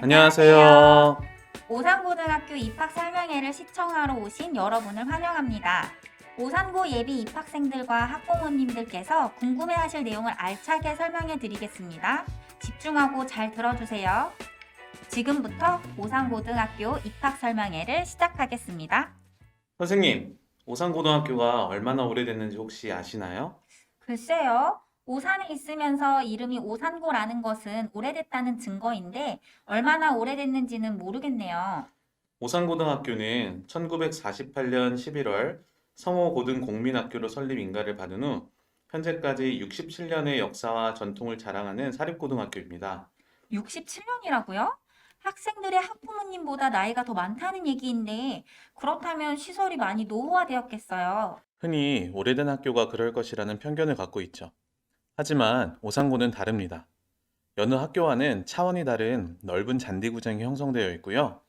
안녕하세요. 오산고등학교 입학 설명회를 시청하러 오신 여러분을 환영합니다. 오산고 예비 입학생들과 학부모님들께서 궁금해하실 내용을 알차게 설명해 드리겠습니다. 집중하고 잘 들어주세요. 지금부터 오산고등학교 입학 설명회를 시작하겠습니다. 선생님, 오산고등학교가 얼마나 오래됐는지 혹시 아시나요? 글쎄요. 오산에 있으면서 이름이 오산고라는 것은 오래됐다는 증거인데 얼마나 오래됐는지는 모르겠네요. 오산고등학교는 1948년 11월 성호고등공민학교로 설립 인가를 받은 후 현재까지 67년의 역사와 전통을 자랑하는 사립고등학교입니다. 67년이라고요? 학생들의 학부모님보다 나이가 더 많다는 얘기인데, 그렇다면 시설이 많이 노후화되었겠어요. 흔히 오래된 학교가 그럴 것이라는 편견을 갖고 있죠. 하지만 오산고는 다릅니다. 여느 학교와는 차원이 다른 넓은 잔디 구장이 형성되어 있고요.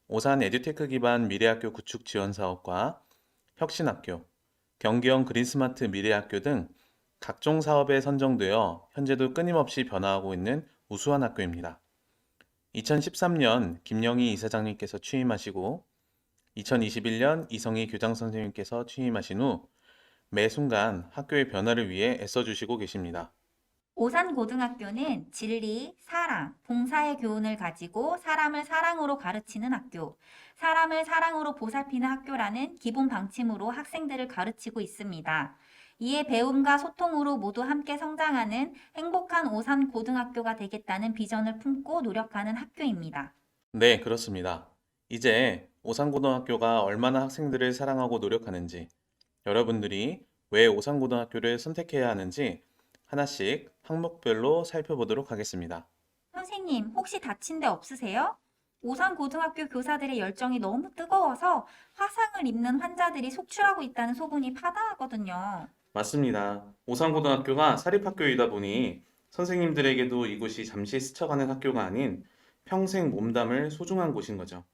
오산 에듀테크 기반 미래학교 구축 지원 사업과 혁신학교, 경기형 그린스마트 미래학교 등 각종 사업에 선정되어 현재도 끊임없이 변화하고 있는 우수한 학교입니다. 2013년 김영희 이사장님께서 취임하시고 2021년 이성희 교장 선생님께서 취임하신 후 매 순간 학교의 변화를 위해 애써주시고 계십니다. 오산고등학교는 진리, 사랑, 봉사의 교훈을 가지고 사람을 사랑으로 가르치는 학교, 사람을 사랑으로 보살피는 학교라는 기본 방침으로 학생들을 가르치고 있습니다. 이에 배움과 소통으로 모두 함께 성장하는 행복한 오산고등학교가 되겠다는 비전을 품고 노력하는 학교입니다. 네, 그렇습니다. 이제 오산고등학교가 얼마나 학생들을 사랑하고 노력하는지, 여러분들이 왜 오산고등학교를 선택해야 하는지 하나씩 항목별로 살펴보도록 하겠습니다. 선생님, 혹시 다친 데 없으세요? 오산고등학교 교사들의 열정이 너무 뜨거워서 화상을 입는 환자들이 속출하고 있다는 소문이 파다하거든요. 맞습니다. 오산고등학교가 사립학교이다 보니 선생님들에게도 이곳이 잠시 스쳐가는 학교가 아닌 평생 몸담을 소중한 곳인 거죠.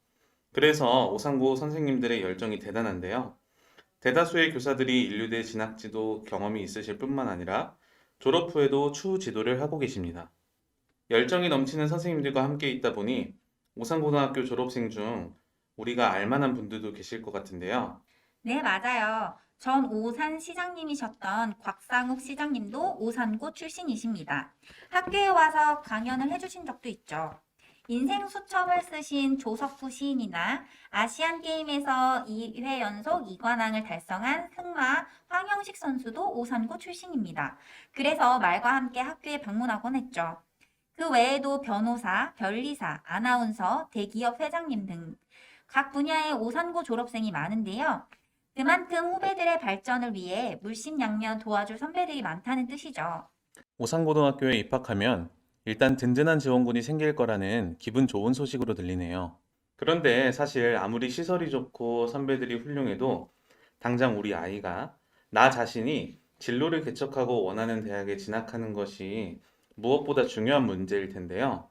그래서 오산고 선생님들의 열정이 대단한데요. 대다수의 교사들이 인류대 진학지도 경험이 있으실 뿐만 아니라 졸업 후에도 추후 지도를 하고 계십니다. 열정이 넘치는 선생님들과 함께 있다 보니 오산고등학교 졸업생 중 우리가 알 만한 분들도 계실 것 같은데요. 네, 맞아요. 전 오산 시장님이셨던 곽상욱 시장님도 오산고 출신이십니다. 학교에 와서 강연을 해주신 적도 있죠. 인생 수첩을 쓰신 조석구 시인이나 아시안 게임에서 2회 연속 2관왕을 달성한 승마 황영식 선수도 오산고 출신입니다. 그래서 말과 함께 학교에 방문하곤 했죠. 그 외에도 변호사, 변리사, 아나운서, 대기업 회장님 등 각 분야의 오산고 졸업생이 많은데요. 그만큼 후배들의 발전을 위해 물심양면 도와줄 선배들이 많다는 뜻이죠. 오산고등학교에 입학하면 일단 든든한 지원군이 생길 거라는 기분 좋은 소식으로 들리네요. 그런데 사실 아무리 시설이 좋고 선배들이 훌륭해도 당장 우리 아이가 나 자신이 진로를 개척하고 원하는 대학에 진학하는 것이 무엇보다 중요한 문제일 텐데요.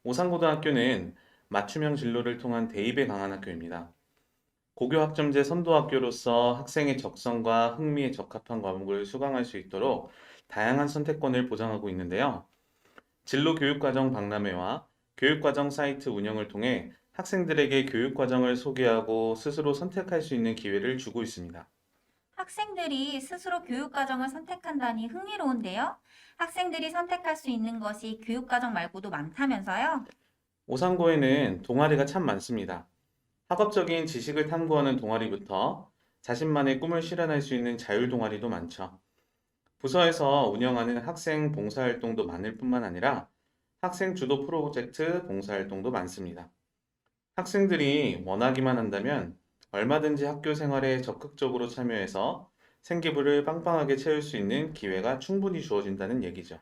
오산고등학교는 맞춤형 진로를 통한 대입에 강한 학교입니다. 고교 학점제 선도학교로서 학생의 적성과 흥미에 적합한 과목을 수강할 수 있도록 다양한 선택권을 보장하고 있는데요. 진로 교육과정 박람회와 교육과정 사이트 운영을 통해 학생들에게 교육과정을 소개하고 스스로 선택할 수 있는 기회를 주고 있습니다. 학생들이 스스로 교육과정을 선택한다니 흥미로운데요. 학생들이 선택할 수 있는 것이 교육과정 말고도 많다면서요? 오산고에는 동아리가 참 많습니다. 학업적인 지식을 탐구하는 동아리부터 자신만의 꿈을 실현할 수 있는 자율 동아리도 많죠. 부서에서 운영하는 학생 봉사활동도 많을 뿐만 아니라 학생 주도 프로젝트 봉사활동도 많습니다. 학생들이 원하기만 한다면 얼마든지 학교 생활에 적극적으로 참여해서 생기부를 빵빵하게 채울 수 있는 기회가 충분히 주어진다는 얘기죠.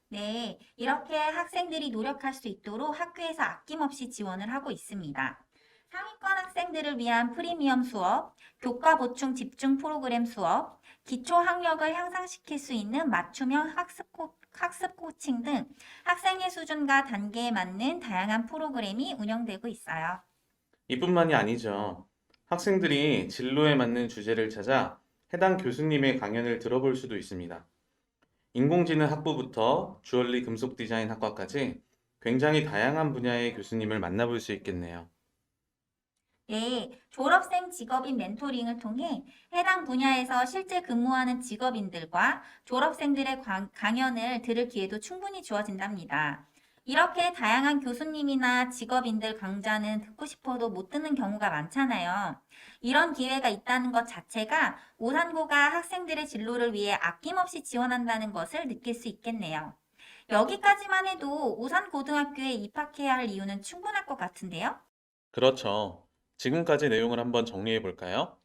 네, 이렇게 학생들이 노력할 수 있도록 학교에서 아낌없이 지원을 하고 있습니다. 상위권 학생들을 위한 프리미엄 수업, 교과 보충 집중 프로그램 수업, 기초 학력을 향상시킬 수 있는 맞춤형 학습 코칭 등 학생의 수준과 단계에 맞는 다양한 프로그램이 운영되고 있어요. 이뿐만이 아니죠. 학생들이 진로에 맞는 주제를 찾아 해당 교수님의 강연을 들어볼 수도 있습니다. 인공지능 학부부터 주얼리 금속 디자인 학과까지 굉장히 다양한 분야의 교수님을 만나볼 수 있겠네요. 네, 졸업생 직업인 멘토링을 통해 해당 분야에서 실제 근무하는 직업인들과 졸업생들의 강연을 들을 기회도 충분히 주어진답니다. 이렇게 다양한 교수님이나 직업인들 강좌는 듣고 싶어도 못 듣는 경우가 많잖아요. 이런 기회가 있다는 것 자체가 오산고가 학생들의 진로를 위해 아낌없이 지원한다는 것을 느낄 수 있겠네요. 여기까지만 해도 오산고등학교에 입학해야 할 이유는 충분할 것 같은데요? 그렇죠. 지금까지 내용을 한번 정리해 볼까요?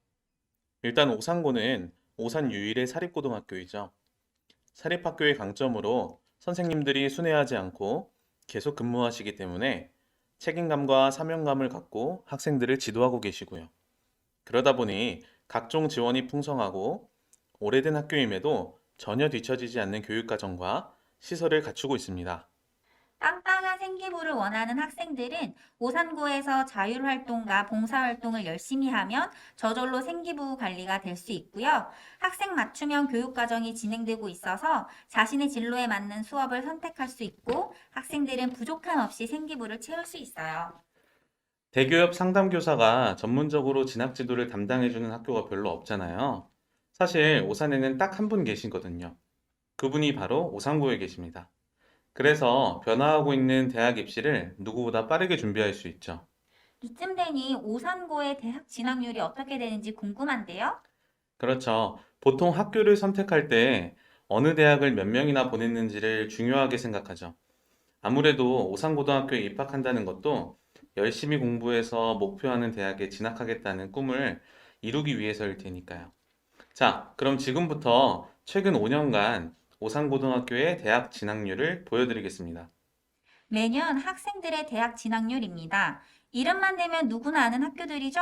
일단 오산고는 오산 유일의 사립고등학교이죠. 사립학교의 강점으로 선생님들이 순회하지 않고 계속 근무하시기 때문에 책임감과 사명감을 갖고 학생들을 지도하고 계시고요. 그러다 보니 각종 지원이 풍성하고 오래된 학교임에도 전혀 뒤처지지 않는 교육과정과 시설을 갖추고 있습니다. 빵빵한 생기부를 원하는 학생들은 오산고에서 자율활동과 봉사활동을 열심히 하면 저절로 생기부 관리가 될 수 있고요. 학생 맞춤형 교육과정이 진행되고 있어서 자신의 진로에 맞는 수업을 선택할 수 있고 학생들은 부족함 없이 생기부를 채울 수 있어요. 대기업 상담교사가 전문적으로 진학 지도를 담당해주는 학교가 별로 없잖아요. 사실 오산에는 딱 한 분 계시거든요. 그분이 바로 오산고에 계십니다. 그래서 변화하고 있는 대학 입시를 누구보다 빠르게 준비할 수 있죠. 이쯤 되니 오산고의 대학 진학률이 어떻게 되는지 궁금한데요? 그렇죠. 보통 학교를 선택할 때 어느 대학을 몇 명이나 보냈는지를 중요하게 생각하죠. 아무래도 오산고등학교에 입학한다는 것도 열심히 공부해서 목표하는 대학에 진학하겠다는 꿈을 이루기 위해서일 테니까요. 자, 그럼 지금부터 최근 5년간 오산고등학교의 대학 진학률을 보여드리겠습니다. 매년 학생들의 대학 진학률입니다. 이름만 대면 누구나 아는 학교들이죠?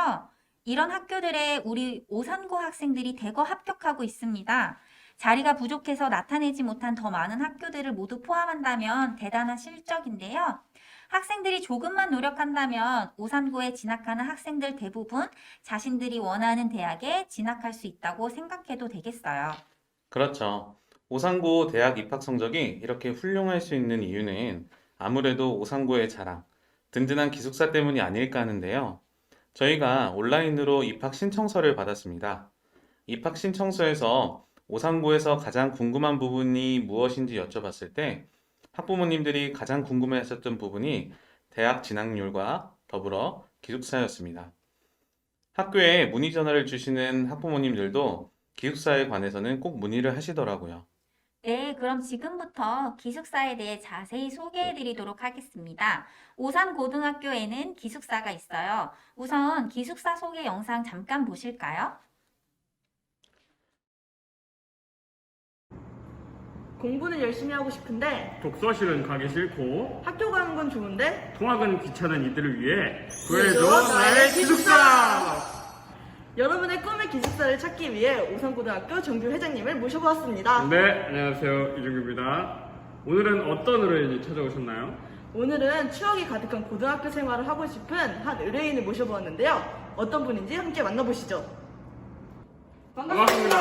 이런 학교들에 우리 오산고 학생들이 대거 합격하고 있습니다. 자리가 부족해서 나타내지 못한 더 많은 학교들을 모두 포함한다면 대단한 실적인데요. 학생들이 조금만 노력한다면 오산고에 진학하는 학생들 대부분 자신들이 원하는 대학에 진학할 수 있다고 생각해도 되겠어요. 그렇죠. 오산고 대학 입학 성적이 이렇게 훌륭할 수 있는 이유는 아무래도 오산고의 자랑, 든든한 기숙사 때문이 아닐까 하는데요. 저희가 온라인으로 입학 신청서를 받았습니다. 입학 신청서에서 오산고에서 가장 궁금한 부분이 무엇인지 여쭤봤을 때 학부모님들이 가장 궁금해하셨던 부분이 대학 진학률과 더불어 기숙사였습니다. 학교에 문의 전화를 주시는 학부모님들도 기숙사에 관해서는 꼭 문의를 하시더라고요. 네, 그럼 지금부터 기숙사에 대해 자세히 소개해 드리도록 하겠습니다. 오산고등학교에는 기숙사가 있어요. 우선 기숙사 소개 영상 잠깐 보실까요? 공부는 열심히 하고 싶은데 독서실은 가기 싫고 학교 가는 건 좋은데 통학은 귀찮은 이들을 위해 구해줘, 구해줘 나의 기숙사! 여러분의 꿈의 기숙사를 찾기 위해 오산고등학교 정규 회장님을 모셔보았습니다. 네, 안녕하세요. 이준규입니다. 오늘은 어떤 의뢰인이 찾아오셨나요? 오늘은 추억이 가득한 고등학교 생활을 하고 싶은 한 의뢰인을 모셔보았는데요. 어떤 분인지 함께 만나보시죠. 반갑습니다.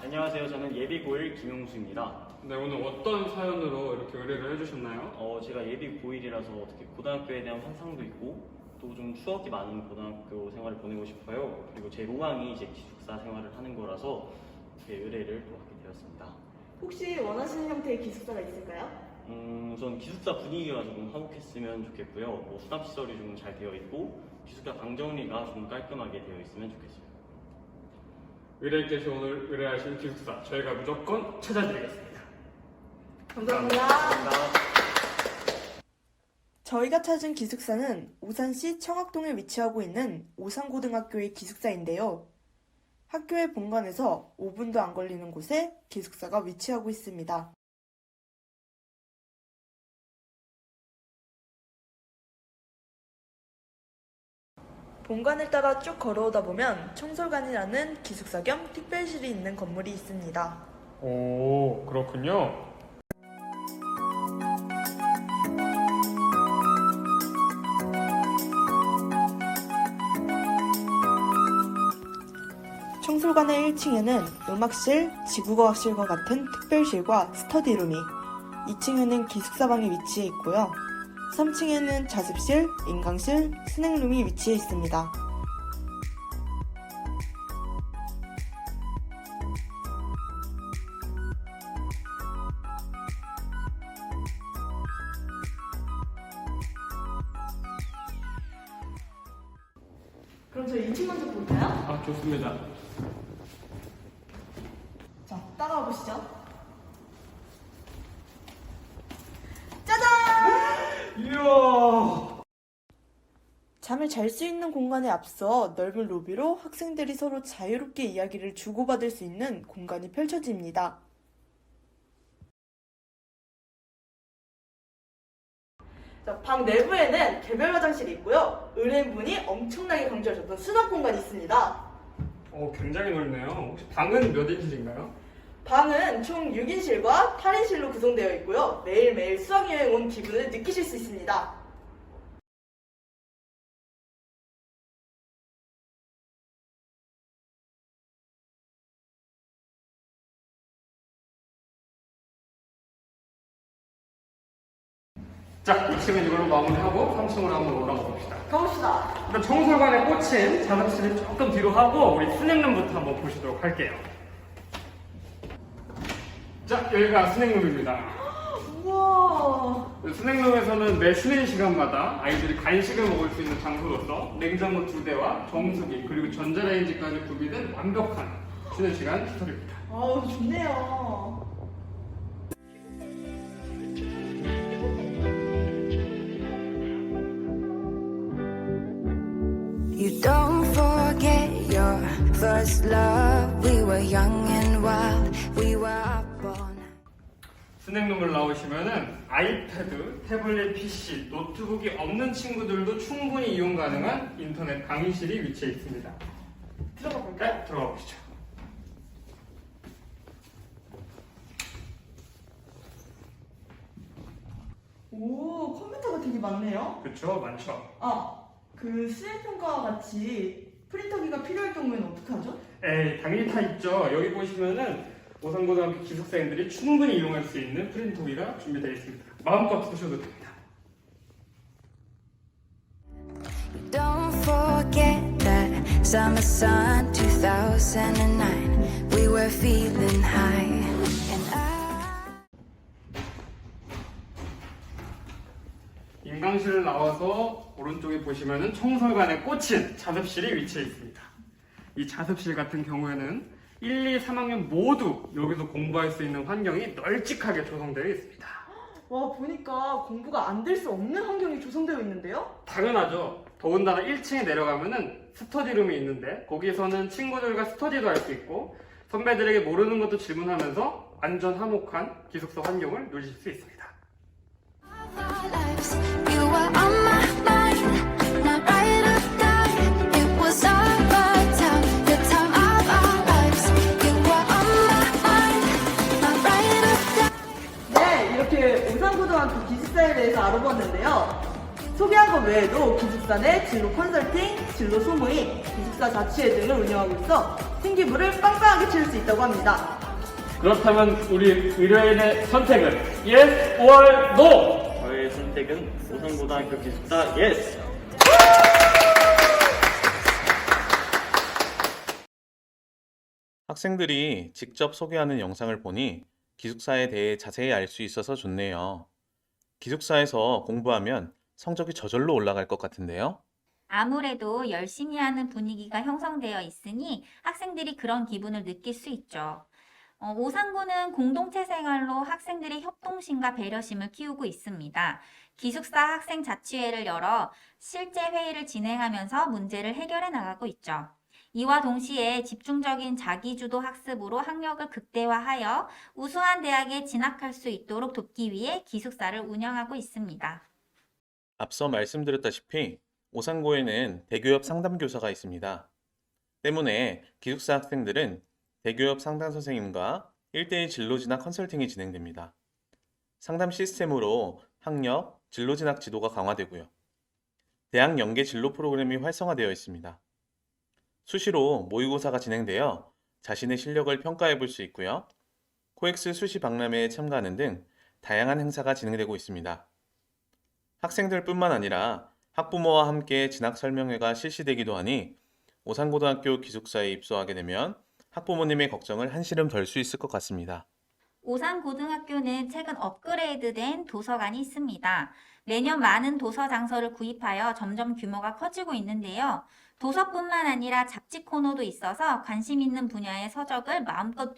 안녕하세요. 저는 예비 고1 김용수입니다. 네, 오늘 어떤 사연으로 이렇게 의뢰를 해주셨나요? 제가 예비 고1이라서 어떻게 고등학교에 대한 환상도 있고 또 좀 추억이 많은 고등학교 생활을 보내고 싶어요. 그리고 제 로망이 이제 기숙사 생활을 하는 거라서 이렇게 의뢰를 또 하게 되었습니다. 혹시 원하시는 형태의 기숙사가 있을까요? 우선 기숙사 분위기가 조금 화목했으면 좋겠고요. 뭐 수납시설이 좀 잘 되어 있고 기숙사 방 정리가 좀 깔끔하게 되어 있으면 좋겠어요. 의뢰인께서 오늘 의뢰하신 기숙사 저희가 무조건 찾아드리겠습니다. 감사합니다. 감사합니다. 저희가 찾은 기숙사는 오산시 청학동에 위치하고 있는 오산고등학교의 기숙사인데요. 학교의 본관에서 5분도 안 걸리는 곳에 기숙사가 위치하고 있습니다. 본관을 따라 쭉 걸어오다 보면 청솔관이라는 기숙사 겸 특별실이 있는 건물이 있습니다. 오, 그렇군요. 청솔관의 1층에는 음악실, 지구과학실과 같은 특별실과 스터디룸이, 2층에는 기숙사방이 위치해 있고요. 3층에는 자습실, 인강실, 스낵룸이 위치해 있습니다. 그럼 저희 2층 먼저 볼까요? 아, 좋습니다. 자, 따라와 보시죠. 이야! 잠을 잘 수 있는 공간에 앞서 넓은 로비로 학생들이 서로 자유롭게 이야기를 주고받을 수 있는 공간이 펼쳐집니다. 자, 방 내부에는 개별 화장실이 있고요. 의뢰인분이 엄청나게 강조하셨던 수납 공간이 있습니다. 굉장히 넓네요. 혹시 방은 몇 인실인가요? 방은 총 6인실과 8인실로 구성되어 있고요. 매일매일 수학여행 온 기분을 느끼실 수 있습니다. 자, 2층은 이걸로 마무리하고 3층으로 한번 올라가 봅시다. 가봅시다. 일단 청설관에 꽂힌 자습실을 조금 뒤로 하고 우리 스낵룸부터 한번 보시도록 할게요. 자, 여기가 스낵룸입니다. 우와. 스낵룸에서는 매 쉬는 시간마다 아이들이 간식을 먹을 수 있는 장소로서 냉장고 2대와 정수기 그리고 전자레인지까지 구비된 완벽한 쉬는 시간 시설입니다. 아우, 좋네요. You don't forget your first love. We were young and wild. We were up all night. 스낵룸을 나오시면은 아이패드, 태블릿 PC, 노트북이 없는 친구들도 충분히 이용 가능한 인터넷 강의실이 위치해 있습니다. 들어가 볼까요? 네, 들어가 보시죠. 오, 컴퓨터가 되게 많네요. 그쵸, 많죠. 그 수행평가와 같이 프린터기가 필요할 경우에는 어떡하죠? 에이, 당연히 다 있죠. 여기 보시면은 오산고등학교 기숙사인들이 충분히 이용할 수 있는 프린터기가 준비되어 있습니다. 마음껏 쓰셔도 됩니다. Don't forget that summer sun 2009. We were feeling high. And 인강실을 나와서 오른쪽에 보시면은 청설관에 꽂힌 자습실이 위치해 있습니다. 이 자습실 같은 경우에는 1, 2, 3학년 모두 여기서 공부할 수 있는 환경이 널찍하게 조성되어 있습니다. 와, 보니까 공부가 안 될 수 없는 환경이 조성되어 있는데요? 당연하죠. 더군다나 1층에 내려가면은 스터디룸이 있는데 거기서는 친구들과 스터디도 할 수 있고 선배들에게 모르는 것도 질문하면서 완전 화목한 기숙사 환경을 누리실 수 있습니다. our lives, you were on my mind. Not right or die. It was our time, the time of our lives. You were on my mind. Not right or die. 네, 이렇게 오산고등학교 기숙사에 대해서 알아보았는데요. 소개한 것 외에도 기숙사 내 진로 컨설팅, 진로 소모임, 기숙사 자치회 등을 운영하고 있어 생기부를 빵빵하게 채울 수 있다고 합니다. 그렇다면 우리 의뢰인의 선택은 yes or no? 저의 선택은 오산고등학교 기숙사 예스! 학생들이 직접 소개하는 영상을 보니 기숙사에 대해 자세히 알 수 있어서 좋네요. 기숙사에서 공부하면 성적이 저절로 올라갈 것 같은데요? 아무래도 열심히 하는 분위기가 형성되어 있으니 학생들이 그런 기분을 느낄 수 있죠. 오산고는 공동체 생활로 학생들의 협동심과 배려심을 키우고 있습니다. 기숙사 학생 자치회를 열어 실제 회의를 진행하면서 문제를 해결해 나가고 있죠. 이와 동시에 집중적인 자기주도 학습으로 학력을 극대화하여 우수한 대학에 진학할 수 있도록 돕기 위해 기숙사를 운영하고 있습니다. 앞서 말씀드렸다시피 오산고에는 대교협 상담교사가 있습니다. 때문에 기숙사 학생들은 대교협 상담 선생님과 1대1 진로 진학 컨설팅이 진행됩니다. 상담 시스템으로 학력, 진로 진학 지도가 강화되고요. 대학 연계 진로 프로그램이 활성화되어 있습니다. 수시로 모의고사가 진행되어 자신의 실력을 평가해 볼 수 있고요. 코엑스 수시 박람회에 참가하는 등 다양한 행사가 진행되고 있습니다. 학생들뿐만 아니라 학부모와 함께 진학 설명회가 실시되기도 하니 오산고등학교 기숙사에 입소하게 되면 학부모님의 걱정을 한시름 덜 수 있을 것 같습니다. 오산고등학교는 최근 업그레이드된 도서관이 있습니다. 매년 많은 도서 장서를 구입하여 점점 규모가 커지고 있는데요. 도서뿐만 아니라 잡지 코너도 있어서 관심 있는 분야의 서적을 마음껏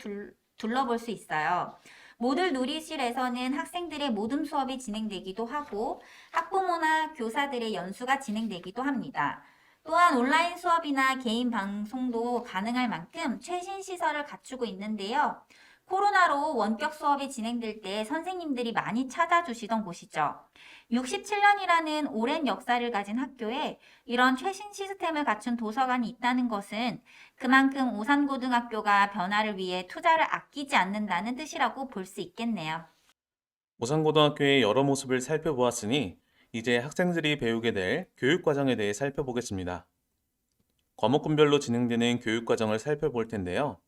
둘러볼 수 있어요. 모듈 놀이실에서는 학생들의 모듬 수업이 진행되기도 하고 학부모나 교사들의 연수가 진행되기도 합니다. 또한 온라인 수업이나 개인 방송도 가능할 만큼 최신 시설을 갖추고 있는데요. 코로나로 원격 수업이 진행될 때 선생님들이 많이 찾아주시던 곳이죠. 67년이라는 오랜 역사를 가진 학교에 이런 최신 시스템을 갖춘 도서관이 있다는 것은 그만큼 오산고등학교가 변화를 위해 투자를 아끼지 않는다는 뜻이라고 볼 수 있겠네요. 오산고등학교의 여러 모습을 살펴보았으니 이제 학생들이 배우게 될 교육과정에 대해 살펴보겠습니다. 과목군별로 진행되는 교육과정을 살펴볼 텐데요.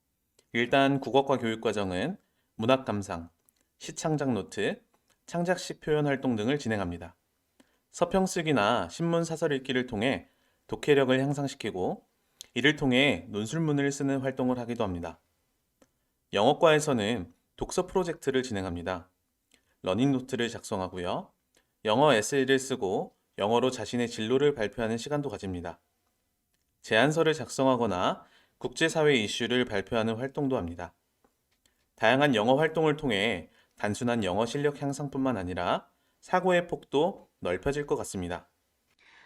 일단 국어과 교육과정은 문학감상, 시창작 노트, 창작시 표현 활동 등을 진행합니다. 서평 쓰기나 신문 사설 읽기를 통해 독해력을 향상시키고 이를 통해 논술문을 쓰는 활동을 하기도 합니다. 영어과에서는 독서 프로젝트를 진행합니다. 러닝노트를 작성하고요. 영어 에세이를 쓰고 영어로 자신의 진로를 발표하는 시간도 가집니다. 제안서를 작성하거나 국제사회 이슈를 발표하는 활동도 합니다. 다양한 영어 활동을 통해 단순한 영어 실력 향상뿐만 아니라 사고의 폭도 넓혀질 것 같습니다.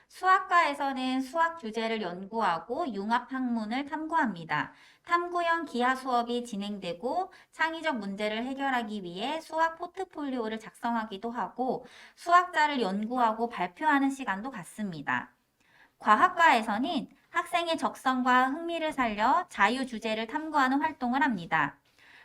수학과에서는 수학 주제를 연구하고 융합 학문을 탐구합니다. 탐구형 기하 수업이 진행되고 창의적 문제를 해결하기 위해 수학 포트폴리오를 작성하기도 하고 수학자를 연구하고 발표하는 시간도 갖습니다. 과학과에서는 학생의 적성과 흥미를 살려 자유 주제를 탐구하는 활동을 합니다.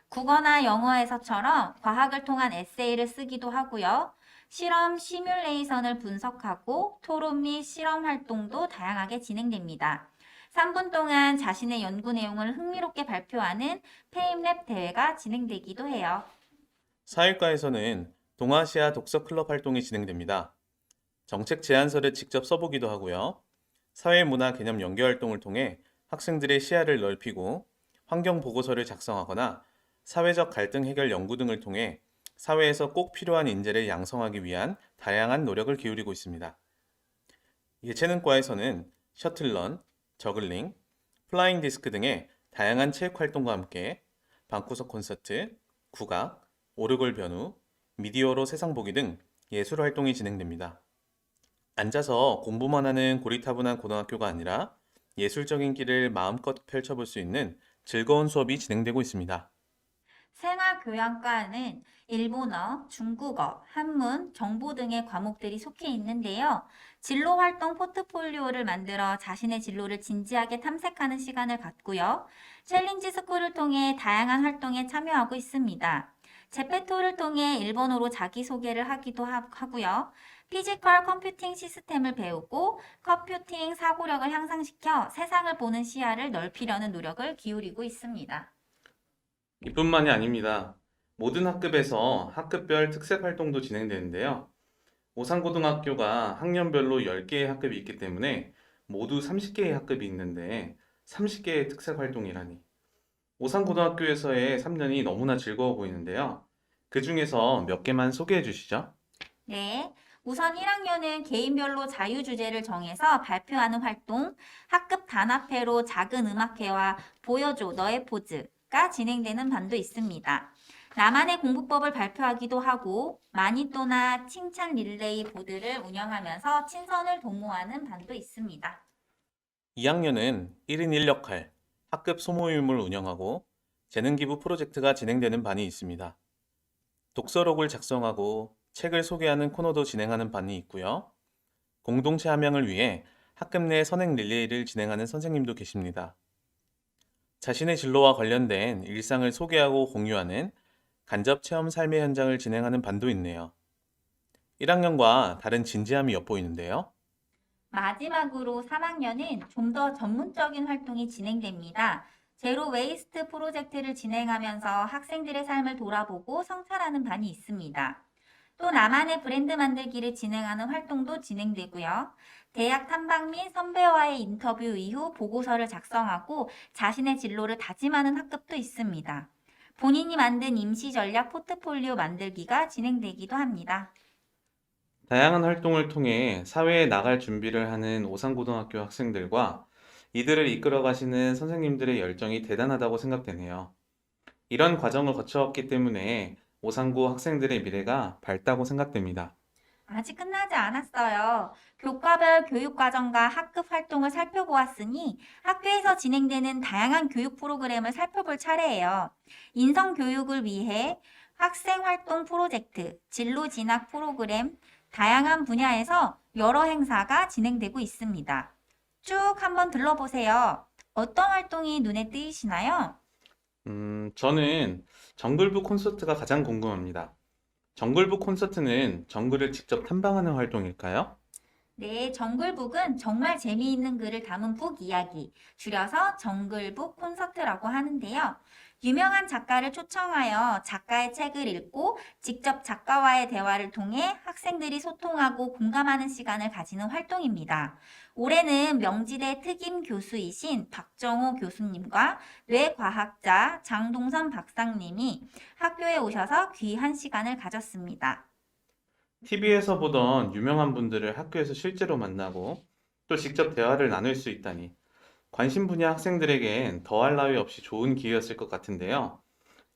국어나 영어에서처럼 과학을 통한 에세이를 쓰기도 하고요. 실험 시뮬레이션을 분석하고 토론 및 실험 활동도 다양하게 진행됩니다. 3분 동안 자신의 연구 내용을 흥미롭게 발표하는 페임랩 대회가 진행되기도 해요. 사회과에서는 동아시아 독서 클럽 활동이 진행됩니다. 정책 제안서를 직접 써보기도 하고요. 사회문화 개념 연계 활동을 통해 학생들의 시야를 넓히고 환경 보고서를 작성하거나 사회적 갈등 해결 연구 등을 통해 사회에서 꼭 필요한 인재를 양성하기 위한 다양한 노력을 기울이고 있습니다. 예체능과에서는 셔틀런, 저글링, 플라잉 디스크 등의 다양한 체육 활동과 함께 방구석 콘서트, 국악, 오르골 변우, 미디어로 세상 보기 등 예술 활동이 진행됩니다. 앉아서 공부만 하는 고리타분한 고등학교가 아니라 예술적인 길을 마음껏 펼쳐볼 수 있는 즐거운 수업이 진행되고 있습니다. 생활교양과는 일본어, 중국어, 한문, 정보 등의 과목들이 속해 있는데요. 진로활동 포트폴리오를 만들어 자신의 진로를 진지하게 탐색하는 시간을 갖고요. 챌린지 스쿨을 통해 다양한 활동에 참여하고 있습니다. 제페토를 통해 일본어로 자기소개를 하기도 하고요. 피지컬 컴퓨팅 시스템을 배우고 컴퓨팅 사고력을 향상시켜 세상을 보는 시야를 넓히려는 노력을 기울이고 있습니다. 이뿐만이 아닙니다. 모든 학급에서 학급별 특색 활동도 진행되는데요. 오산고등학교가 학년별로 10개의 학급이 있기 때문에 모두 30개의 학급이 있는데 30개의 특색 활동이라니. 오산고등학교에서의 3년이 너무나 즐거워 보이는데요. 그 중에서 몇 개만 소개해 주시죠. 네. 우선 1학년은 개인별로 자유주제를 정해서 발표하는 활동, 학급 단합회로 작은 음악회와 보여줘 너의 포즈가 진행되는 반도 있습니다. 나만의 공부법을 발표하기도 하고 마니또나 칭찬 릴레이 보드를 운영하면서 친선을 도모하는 반도 있습니다. 2학년은 1인 1역할, 학급 소모임을 운영하고 재능 기부 프로젝트가 진행되는 반이 있습니다. 독서록을 작성하고 책을 소개하는 코너도 진행하는 반이 있고요. 공동체 함양을 위해 학급 내 선행 릴레이를 진행하는 선생님도 계십니다. 자신의 진로와 관련된 일상을 소개하고 공유하는 간접 체험 삶의 현장을 진행하는 반도 있네요. 1학년과 다른 진지함이 엿보이는데요. 마지막으로 3학년은 좀 더 전문적인 활동이 진행됩니다. 제로 웨이스트 프로젝트를 진행하면서 학생들의 삶을 돌아보고 성찰하는 반이 있습니다. 또 나만의 브랜드 만들기를 진행하는 활동도 진행되고요. 대학 탐방 및 선배와의 인터뷰 이후 보고서를 작성하고 자신의 진로를 다짐하는 학급도 있습니다. 본인이 만든 임시 전략 포트폴리오 만들기가 진행되기도 합니다. 다양한 활동을 통해 사회에 나갈 준비를 하는 오산고등학교 학생들과 이들을 이끌어 가시는 선생님들의 열정이 대단하다고 생각되네요. 이런 과정을 거쳐왔기 때문에 오산고 학생들의 미래가 밝다고 생각됩니다. 아직 끝나지 않았어요. 교과별 교육과정과 학급 활동을 살펴보았으니 학교에서 진행되는 다양한 교육 프로그램을 살펴볼 차례예요. 인성교육을 위해 학생활동 프로젝트, 진로 진학 프로그램, 다양한 분야에서 여러 행사가 진행되고 있습니다. 쭉 한번 들러보세요. 어떤 활동이 눈에 띄시나요? 저는 정글북 콘서트가 가장 궁금합니다. 정글북 콘서트는 정글을 직접 탐방하는 활동일까요? 네, 정글북은 정말 재미있는 글을 담은 북 이야기, 줄여서 정글북 콘서트라고 하는데요. 유명한 작가를 초청하여 작가의 책을 읽고 직접 작가와의 대화를 통해 학생들이 소통하고 공감하는 시간을 가지는 활동입니다. 올해는 명지대 특임 교수이신 박정호 교수님과 뇌과학자 장동선 박사님이 학교에 오셔서 귀한 시간을 가졌습니다. TV에서 보던 유명한 분들을 학교에서 실제로 만나고 또 직접 대화를 나눌 수 있다니 관심 분야 학생들에겐 더할 나위 없이 좋은 기회였을 것 같은데요.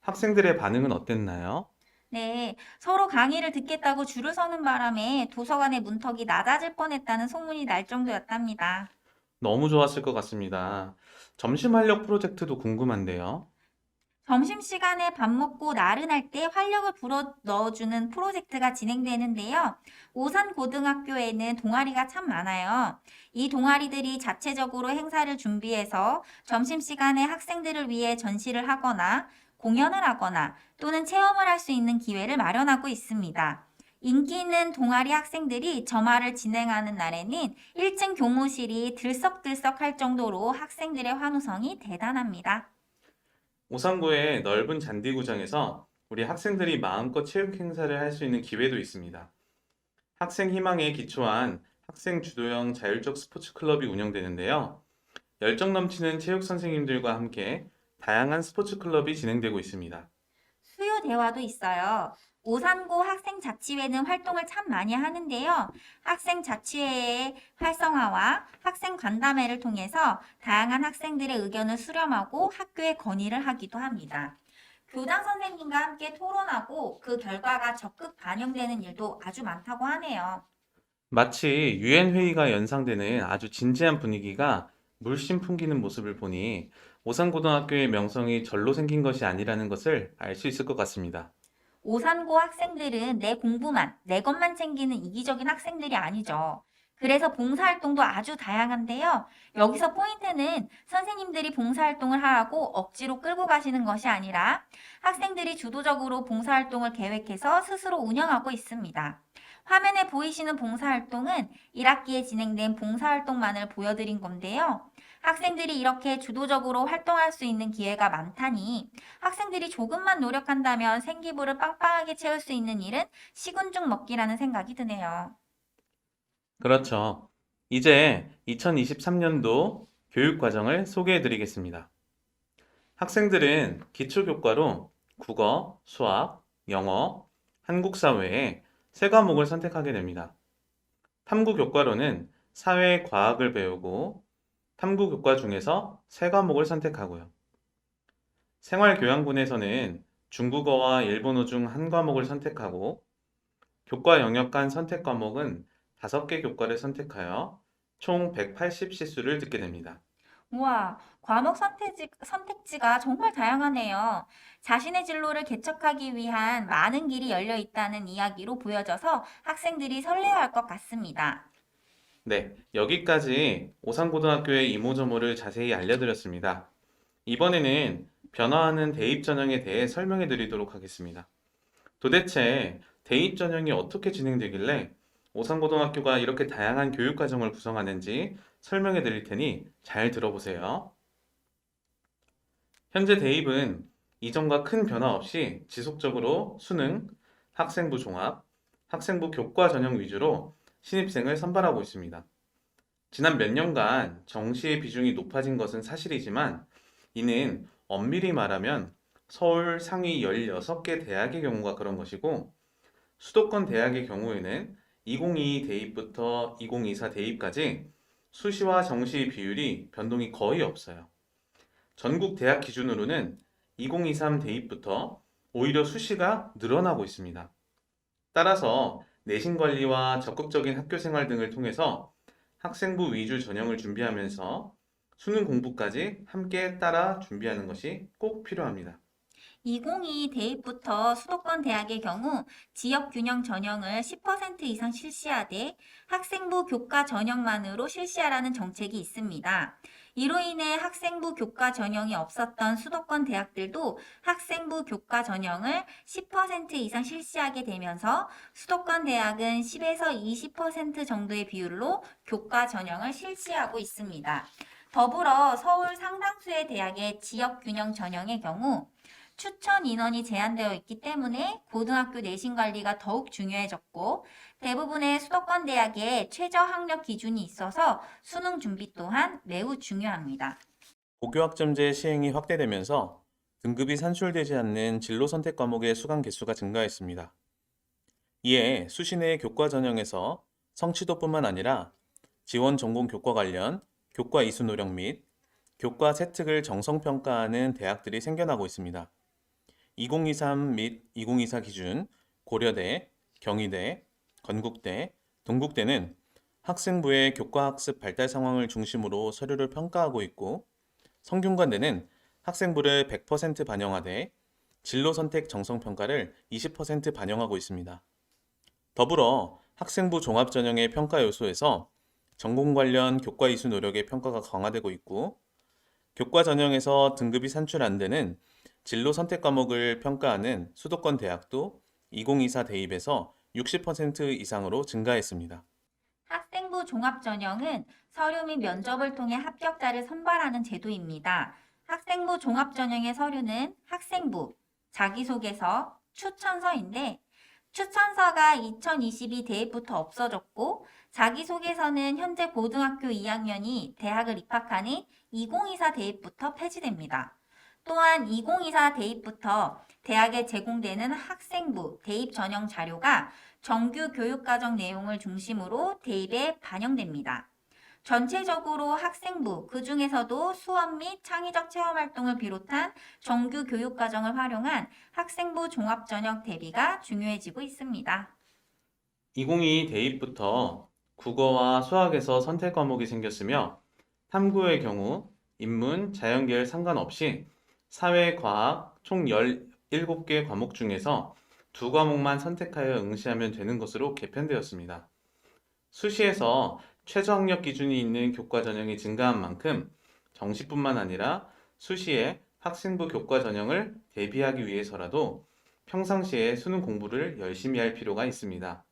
학생들의 반응은 어땠나요? 네, 서로 강의를 듣겠다고 줄을 서는 바람에 도서관의 문턱이 낮아질 뻔했다는 소문이 날 정도였답니다. 너무 좋았을 것 같습니다. 점심 활력 프로젝트도 궁금한데요. 점심시간에 밥 먹고 나른할 때 활력을 불어 넣어주는 프로젝트가 진행되는데요. 오산고등학교에는 동아리가 참 많아요. 이 동아리들이 자체적으로 행사를 준비해서 점심시간에 학생들을 위해 전시를 하거나 공연을 하거나 또는 체험을 할 수 있는 기회를 마련하고 있습니다. 인기 있는 동아리 학생들이 점화를 진행하는 날에는 1층 교무실이 들썩들썩할 정도로 학생들의 환호성이 대단합니다. 오산구의 넓은 잔디구장에서 우리 학생들이 마음껏 체육 행사를 할 수 있는 기회도 있습니다. 학생 희망에 기초한 학생 주도형 자율적 스포츠 클럽이 운영되는데요. 열정 넘치는 체육 선생님들과 함께 다양한 스포츠 클럽이 진행되고 있습니다. 수요 대화도 있어요. 오산고 학생자치회는 활동을 참 많이 하는데요. 학생자치회의 활성화와 학생 간담회를 통해서 다양한 학생들의 의견을 수렴하고 학교에 건의를 하기도 합니다. 교장 선생님과 함께 토론하고 그 결과가 적극 반영되는 일도 아주 많다고 하네요. 마치 유엔 회의가 연상되는 아주 진지한 분위기가 물씬 풍기는 모습을 보니 오산고등학교의 명성이 절로 생긴 것이 아니라는 것을 알 수 있을 것 같습니다. 오산고 학생들은 내 공부만, 내 것만 챙기는 이기적인 학생들이 아니죠. 그래서 봉사활동도 아주 다양한데요. 여기서 포인트는 선생님들이 봉사활동을 하라고 억지로 끌고 가시는 것이 아니라 학생들이 주도적으로 봉사활동을 계획해서 스스로 운영하고 있습니다. 화면에 보이시는 봉사활동은 1학기에 진행된 봉사활동만을 보여드린 건데요. 학생들이 이렇게 주도적으로 활동할 수 있는 기회가 많다니 학생들이 조금만 노력한다면 생기부를 빵빵하게 채울 수 있는 일은 시군죽 먹기라는 생각이 드네요. 그렇죠. 이제 2023년도 교육과정을 소개해 드리겠습니다. 학생들은 기초교과로 국어, 수학, 영어, 한국사 외에 세 과목을 선택하게 됩니다. 탐구교과로는 사회, 과학을 배우고 탐구교과 중에서 세 과목을 선택하고요. 생활교양군에서는 중국어와 일본어 중 한 과목을 선택하고 교과 영역 간 선택 과목은 5개 교과를 선택하여 총 180시수를 듣게 됩니다. 우와, 과목 선택지가 정말 다양하네요. 자신의 진로를 개척하기 위한 많은 길이 열려 있다는 이야기로 보여져서 학생들이 설레어할 것 같습니다. 네, 여기까지 오산고등학교의 이모저모를 자세히 알려드렸습니다. 이번에는 변화하는 대입 전형에 대해 설명해 드리도록 하겠습니다. 도대체 대입 전형이 어떻게 진행되길래 오산고등학교가 이렇게 다양한 교육과정을 구성하는지 설명해 드릴 테니 잘 들어보세요. 현재 대입은 이전과 큰 변화 없이 지속적으로 수능, 학생부 종합, 학생부 교과 전형 위주로 신입생을 선발하고 있습니다. 지난 몇 년간 정시의 비중이 높아진 것은 사실이지만 이는 엄밀히 말하면 서울 상위 16개 대학의 경우가 그런 것이고 수도권 대학의 경우에는 2022 대입부터 2024 대입까지 수시와 정시 비율이 변동이 거의 없어요. 전국 대학 기준으로는 2023 대입부터 오히려 수시가 늘어나고 있습니다. 따라서 내신 관리와 적극적인 학교 생활 등을 통해서 학생부 위주 전형을 준비하면서 수능 공부까지 함께 따라 준비하는 것이 꼭 필요합니다. 2022 대입부터 수도권 대학의 경우 지역 균형 전형을 10% 이상 실시하되 학생부 교과 전형만으로 실시하라는 정책이 있습니다. 이로 인해 학생부 교과 전형이 없었던 수도권 대학들도 학생부 교과 전형을 10% 이상 실시하게 되면서 수도권 대학은 10에서 20% 정도의 비율로 교과 전형을 실시하고 있습니다. 더불어 서울 상당수의 대학의 지역 균형 전형의 경우 추천 인원이 제한되어 있기 때문에 고등학교 내신 관리가 더욱 중요해졌고 대부분의 수도권 대학에 최저 학력 기준이 있어서 수능 준비 또한 매우 중요합니다. 고교학점제 시행이 확대되면서 등급이 산출되지 않는 진로 선택 과목의 수강 개수가 증가했습니다. 이에 수시내 교과 전형에서 성취도뿐만 아니라 지원 전공 교과 관련 교과 이수 노력 및 교과 세특을 정성평가하는 대학들이 생겨나고 있습니다. 2023 및 2024 기준 고려대, 경희대, 건국대, 동국대는 학생부의 교과학습 발달 상황을 중심으로 서류를 평가하고 있고 성균관대는 학생부를 100% 반영하되 진로 선택 정성평가를 20% 반영하고 있습니다. 더불어 학생부 종합전형의 평가 요소에서 전공 관련 교과 이수 노력의 평가가 강화되고 있고 교과 전형에서 등급이 산출 안 되는 진로 선택 과목을 평가하는 수도권 대학도 2024 대입에서 60% 이상으로 증가했습니다. 학생부 종합전형은 서류 및 면접을 통해 합격자를 선발하는 제도입니다. 학생부 종합전형의 서류는 학생부, 자기소개서, 추천서인데 추천서가 2022 대입부터 없어졌고 자기소개서는 현재 고등학교 2학년이 대학을 입학하는 2024 대입부터 폐지됩니다. 또한 2024 대입부터 대학에 제공되는 학생부 대입 전형 자료가 정규 교육과정 내용을 중심으로 대입에 반영됩니다. 전체적으로 학생부, 그 중에서도 수업 및 창의적 체험활동을 비롯한 정규 교육과정을 활용한 학생부 종합전형 대비가 중요해지고 있습니다. 2022 대입부터 국어와 수학에서 선택 과목이 생겼으며 탐구의 경우 인문, 자연계열 상관없이 사회, 과학 총 17개 과목 중에서 2과목만 선택하여 응시하면 되는 것으로 개편되었습니다. 수시에서 최저 학력 기준이 있는 교과 전형이 증가한 만큼 정시뿐만 아니라 수시에 학생부 교과 전형을 대비하기 위해서라도 평상시에 수능 공부를 열심히 할 필요가 있습니다.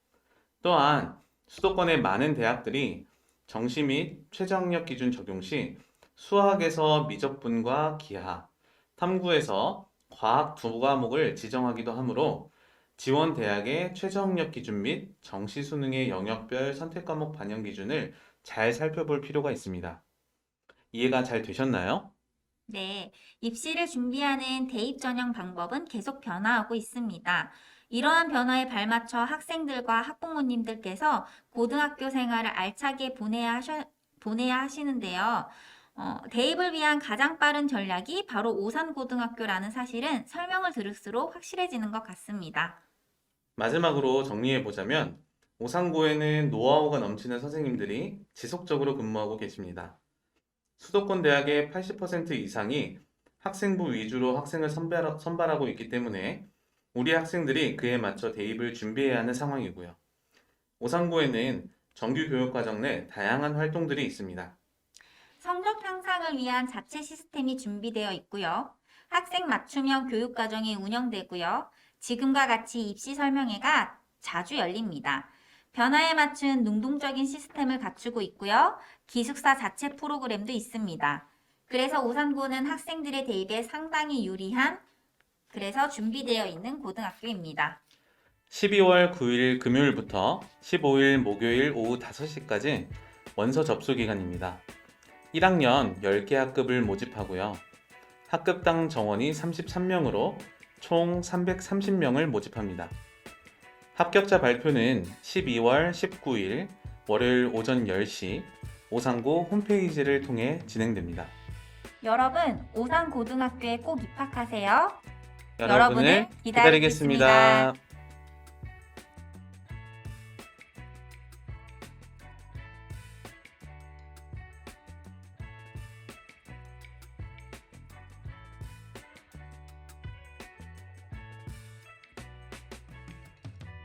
또한 수도권의 많은 대학들이 정시 및 최저 학력 기준 적용 시 수학에서 미적분과 기하, 탐구에서 과학 2과목을 지정하기도 하므로 지원 대학의 최저 학력 기준 및 정시 수능의 영역별 선택 과목 반영 기준을 잘 살펴볼 필요가 있습니다. 이해가 잘 되셨나요? 네, 입시를 준비하는 대입 전형 방법은 계속 변화하고 있습니다. 이러한 변화에 발맞춰 학생들과 학부모님들께서 고등학교 생활을 알차게 보내야 하시는데요. 대입을 위한 가장 빠른 전략이 바로 오산고등학교라는 사실은 설명을 들을수록 확실해지는 것 같습니다. 마지막으로 정리해보자면 오산고에는 노하우가 넘치는 선생님들이 지속적으로 근무하고 계십니다. 수도권 대학의 80% 이상이 학생부 위주로 학생을 선발하고 있기 때문에 우리 학생들이 그에 맞춰 대입을 준비해야 하는 상황이고요. 오산고에는 정규 교육과정 내 다양한 활동들이 있습니다. 성적 향상을 위한 자체 시스템이 준비되어 있고요. 학생 맞춤형 교육과정이 운영되고요. 지금과 같이 입시 설명회가 자주 열립니다. 변화에 맞춘 능동적인 시스템을 갖추고 있고요. 기숙사 자체 프로그램도 있습니다. 그래서 오산고는 학생들의 대입에 상당히 유리한 그래서 준비되어 있는 고등학교입니다. 12월 9일 금요일부터 15일 목요일 오후 5시까지 원서 접수 기간입니다. 1학년 10개 학급을 모집하고요. 학급당 정원이 33명으로 총 330명을 모집합니다. 합격자 발표는 12월 19일 월요일 오전 10시 오산고 홈페이지를 통해 진행됩니다. 여러분, 오산고등학교에 꼭 입학하세요. 여러분을 기다리겠습니다.